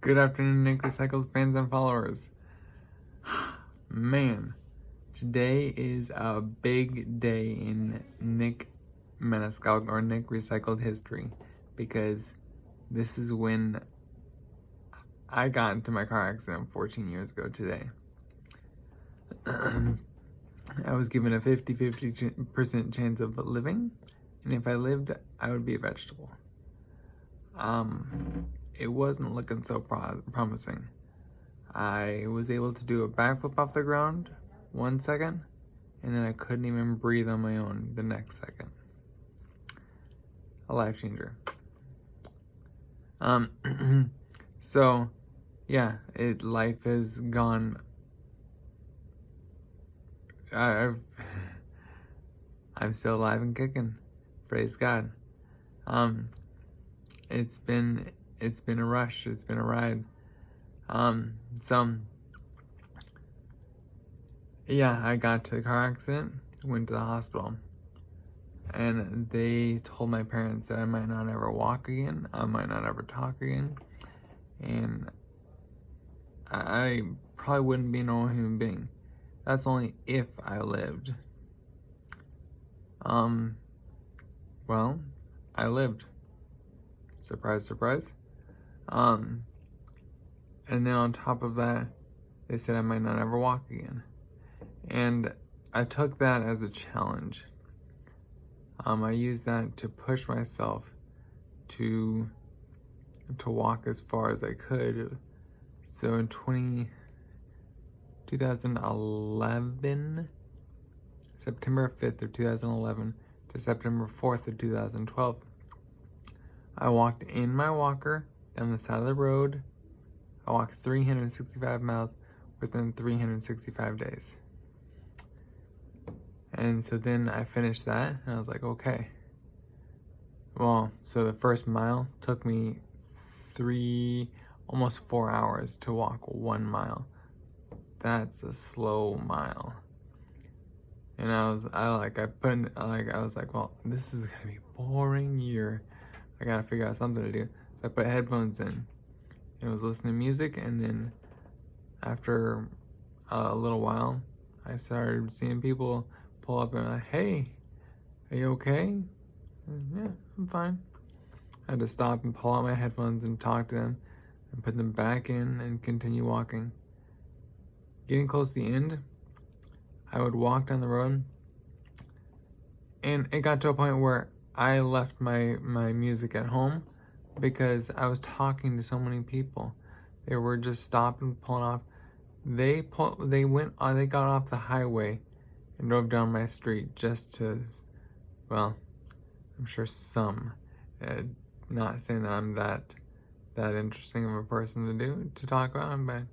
Good afternoon, Nick Recycled fans and followers. Man, today is a big day in Nick Maniscalco or Nick Recycled history because this is when I got into my car accident 14 years ago today. I was given a 50% chance of living, and if I lived, I would be a vegetable. It wasn't looking so promising. I was able to do a backflip off the ground 1 second, and then I couldn't even breathe on my own the next second. A life changer. So, yeah, life has gone. I'm still alive and kicking. Praise God. It's been a rush. It's been a ride. So yeah, I got to the car accident, went to the hospital, and they told my parents that I might not ever walk again, I might not ever talk again, and I probably wouldn't be a normal human being. That's only if I lived. Well, I lived. Surprise, surprise. And then on top of that, they said I might not ever walk again. And I took that as a challenge. I used that to push myself to walk as far as I could. So in 2011, September 5th of 2011 to September 4th of 2012, I walked in my walker down the side of the road. I walked 365 miles within 365 days. And so then I finished that, and I was like, okay. Well, so the first mile took me almost 4 hours to walk 1 mile. That's a slow mile. And I was like, well, this is gonna be a boring year. I gotta figure out something to do. So I put headphones in and was listening to music, and then after a little while, I started seeing people pull up and like, hey, are you okay? And, yeah, I'm fine. I had to stop and pull out my headphones and talk to them and put them back in and continue walking. Getting close to the end, I would walk down the road, and it got to a point where I left my music at home because I was talking to so many people. They were just stopping, pulling off. They got off the highway and drove down my street just to, well, I'm sure some, not saying that I'm that interesting of a person to talk about, but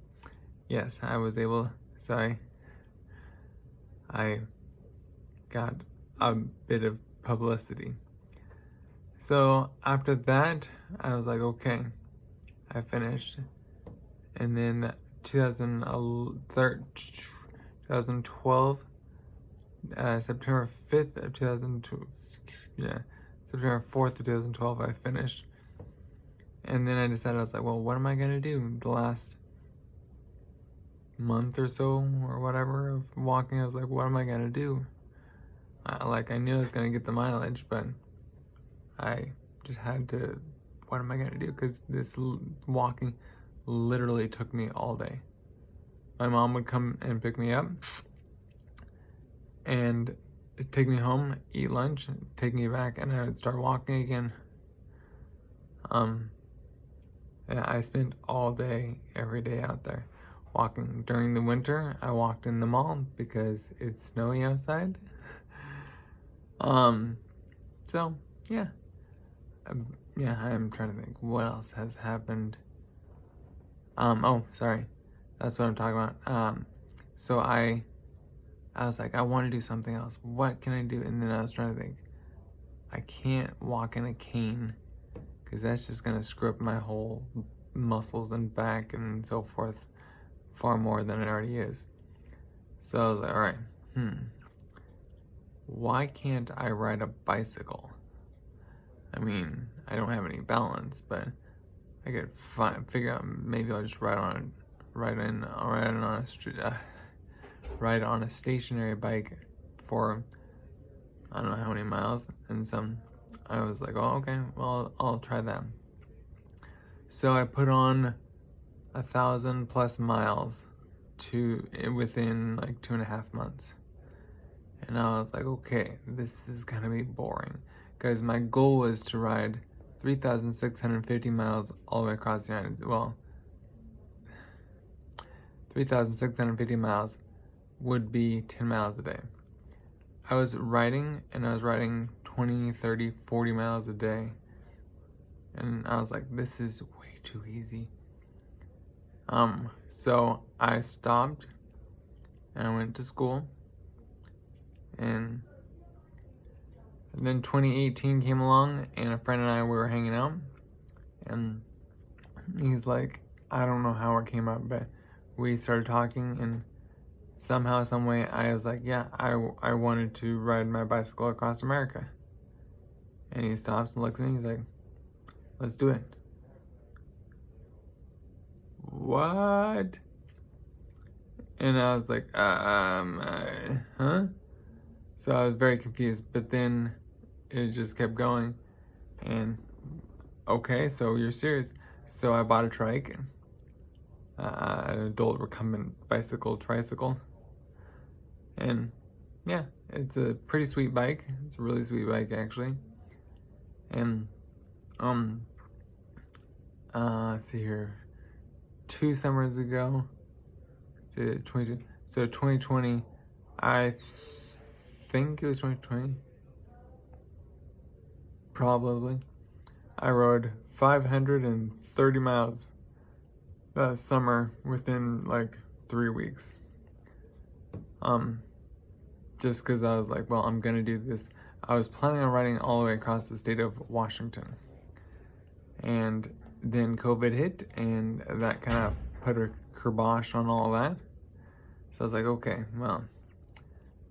yes, I was able, so I got a bit of publicity. So after that, I was like, okay, I finished. And then 2012, September 5th of 2002, September 4th of 2012, I finished. And then I decided, I was like, well, what am I gonna do? The last month or so, or whatever, of walking, I was like, what am I gonna do? I knew I was gonna get the mileage, but I just had to, what am I gonna do? Because this walking literally took me all day. My mom would come and pick me up and take me home, eat lunch, take me back, and I would start walking again. I spent all day, every day out there walking. During the winter, I walked in the mall because it's snowy outside. So yeah. I'm trying to think what else has happened. Oh, sorry. That's what I'm talking about. So I was like, I want to do something else. What can I do? And then I was trying to think, I can't walk in a cane because that's just going to screw up my whole muscles and back and so forth far more than it already is. So I was like, all right, why can't I ride a bicycle? I mean, I don't have any balance, but I could figure out, maybe I'll just ride on a stationary bike for I don't know how many miles, and I was like, oh, okay, well, I'll try that. So I put on 1,000+ miles within like 2.5 months. And I was like, okay, this is gonna be boring. Because my goal was to ride 3,650 miles all the way across the United States. Well, 3,650 miles would be 10 miles a day. I was riding 20, 30, 40 miles a day. And I was like, this is way too easy. So I stopped and I went to school, and then 2018 came along, and a friend and I, we were hanging out, and he's like, I don't know how it came up, but we started talking, and somehow, some way, I was like, yeah, I wanted to ride my bicycle across America. And he stops and looks at me, he's like, let's do it. What? And I was like, huh? So I was very confused, but then it just kept going, and okay, so you're serious. So I bought a trike, an adult recumbent tricycle, and yeah, it's a pretty sweet bike. It's a really sweet bike, actually. And let's see here, 2 summers ago, so 2020, I think it was 2020, probably, I rode 530 miles that summer within like 3 weeks. Just because I was like, well, I'm gonna do this. I was planning on riding all the way across the state of Washington, and then COVID hit, and that kind of put a kibosh on all that. So I was like, okay, well.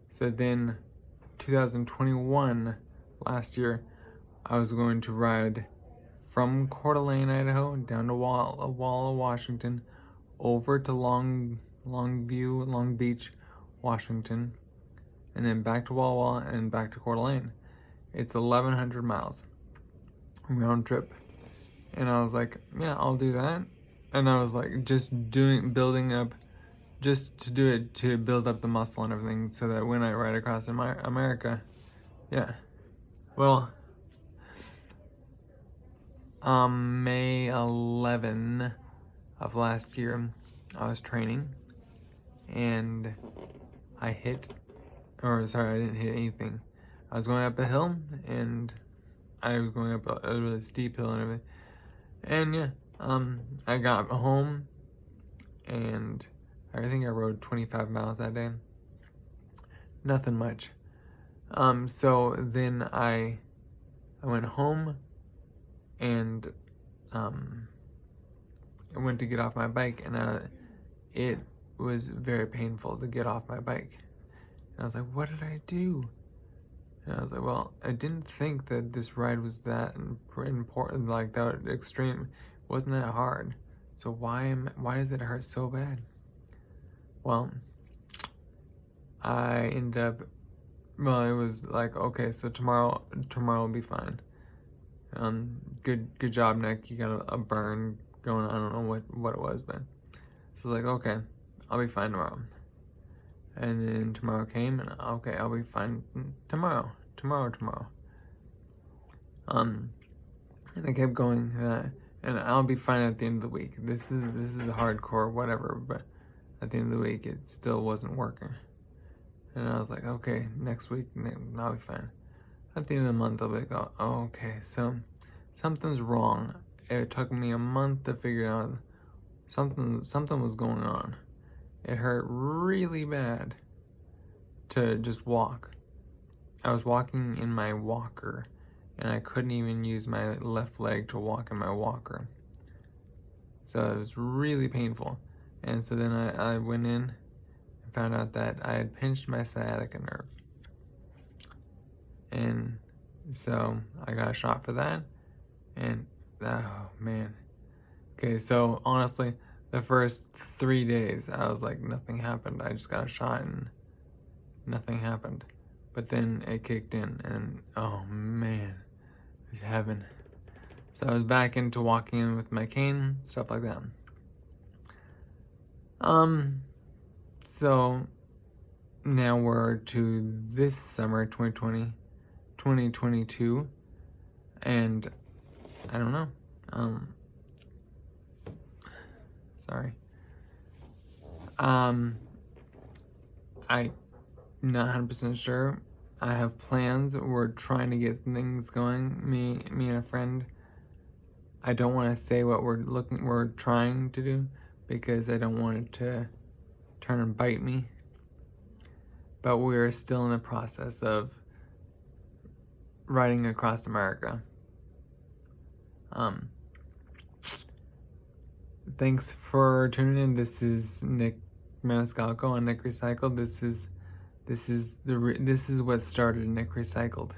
So then 2021, last year, I was going to ride from Coeur d'Alene, Idaho, down to Walla, Washington, over to Long Beach, Washington, and then back to Walla and back to Coeur d'Alene. It's 1,100 miles round trip. And I was like, yeah, I'll do that. And I was like, building up, just to do it, to build up the muscle and everything, so that when I ride across America, yeah. Well, May 11 of last year, I was training, and I didn't hit anything. I was going up a hill, and I was going up a really steep hill and everything. And yeah, I got home, and I think I rode 25 miles that day. Nothing much. So then I went home, and I went to get off my bike, and it was very painful to get off my bike. And I was like, what did I do? And I was like, well, I didn't think that this ride was that important, like that extreme. It wasn't that hard. So why does it hurt so bad? Well, I ended up, well, it was like, okay, so tomorrow will be fine. Good job, Nick. You got a burn going on. I don't know what it was, but so I was like, okay, I'll be fine tomorrow. And then tomorrow came, and okay, I'll be fine tomorrow. And I kept going, and I'll be fine at the end of the week. This is hardcore, whatever. But at the end of the week, it still wasn't working. And I was like, okay, next week I'll be fine. At the end of the month, I'll be like, oh, okay, so something's wrong. It took me a month to figure out something was going on. It hurt really bad to just walk. I was walking in my walker, and I couldn't even use my left leg to walk in my walker. So it was really painful. And so then I went in and found out that I had pinched my sciatica nerve. And so I got a shot for that, and oh man, Okay, so honestly, the first 3 days, I was like, nothing happened. I just got a shot and nothing happened. But then it kicked in, and oh man, it was heaven. So I was back into walking in with my cane, stuff like that. So now we're to this summer, 2022, and I don't know. Sorry. I'm not 100% sure. I have plans. We're trying to get things going. Me and a friend. I don't want to say what we're trying to do because I don't want it to turn and bite me. But we're still in the process of riding across America. Thanks for tuning in. This is Nick Maniscalco on Nick Recycled. This is what started Nick Recycled.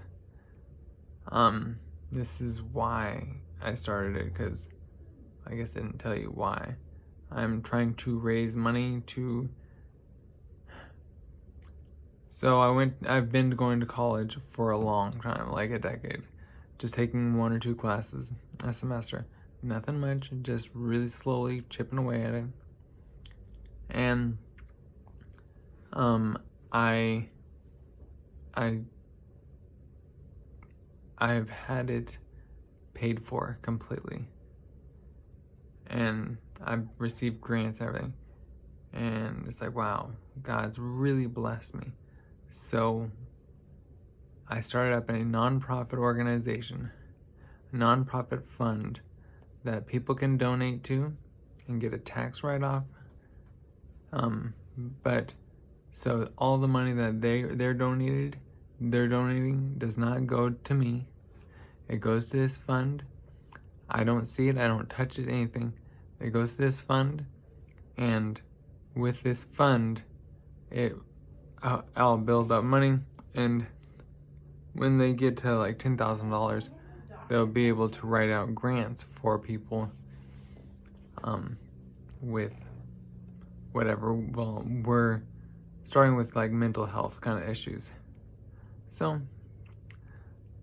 This is why I started it, because I guess I didn't tell you why. I'm trying to raise money to. So I've been going to college for a long time, like a decade, just taking 1 or 2 classes a semester. Nothing much, just really slowly chipping away at it. And I've had it paid for completely. And I've received grants and everything. And it's like, wow, God's really blessed me. So I started up a nonprofit organization, a nonprofit fund that people can donate to and get a tax write-off. But so all the money that they're donating does not go to me. It goes to this fund. I don't see it. I don't touch it, anything. It goes to this fund, and with this fund, I'll build up money, and when they get to like $10,000, they'll be able to write out grants for people with whatever. Well, we're starting with like mental health kind of issues. So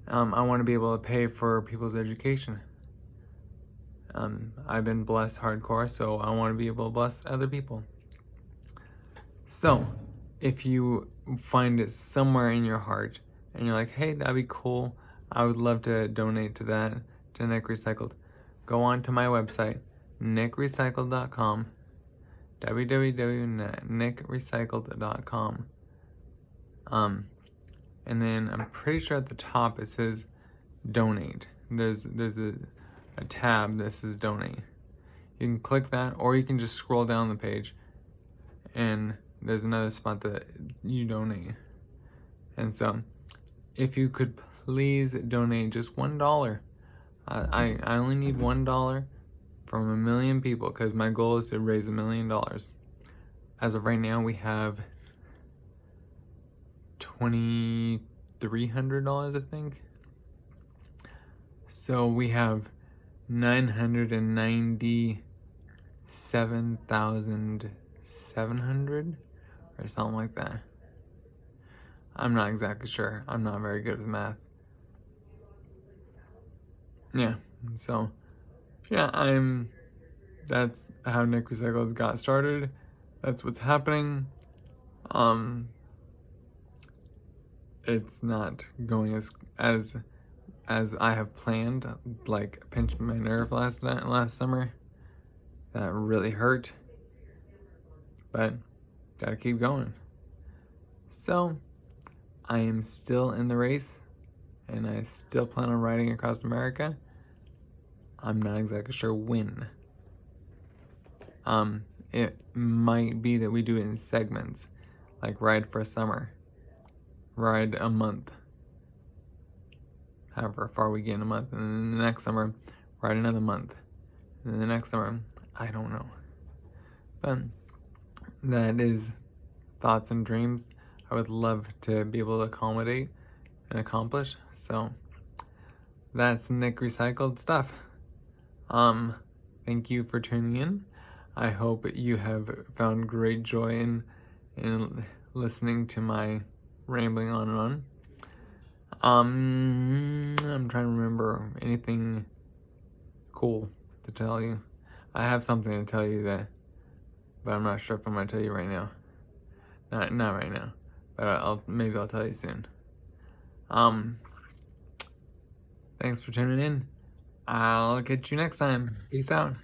I want to be able to pay for people's education. I've been blessed hardcore, so I want to be able to bless other people. So if you find it somewhere in your heart and you're like, hey, that'd be cool, I would love to donate to that, to Nick Recycled, go on to my website, nickrecycled.com, www.nickrecycled.com. And then I'm pretty sure at the top it says donate. There's a tab that says donate. You can click that, or you can just scroll down the page and there's another spot that you donate. And so if you could please donate just $1. I only need $1 from 1 million people, because my goal is to raise $1 million. As of right now, we have $2,300, I think. So we have 997,700 or something like that. I'm not exactly sure. I'm not very good with math. Yeah, so yeah, that's how Nick Recycled got started. That's what's happening. It's not going as I have planned. Like, pinched my nerve last summer. That really hurt. But gotta keep going. So I am still in the race, and I still plan on riding across America. I'm not exactly sure when. It might be that we do it in segments, like ride for a summer, ride a month, however far we get in a month, and then the next summer, ride another month, and then the next summer, I don't know. But that is thoughts and dreams I would love to be able to accommodate and accomplish. So that's Nick Recycled stuff. thank you for tuning in. I hope you have found great joy in listening to my rambling on and on. I'm trying to remember anything cool to tell you. I have something to tell you but I'm not sure if I'm gonna tell you right now. Not right now, but maybe I'll tell you soon. Thanks for tuning in. I'll catch you next time. Peace out.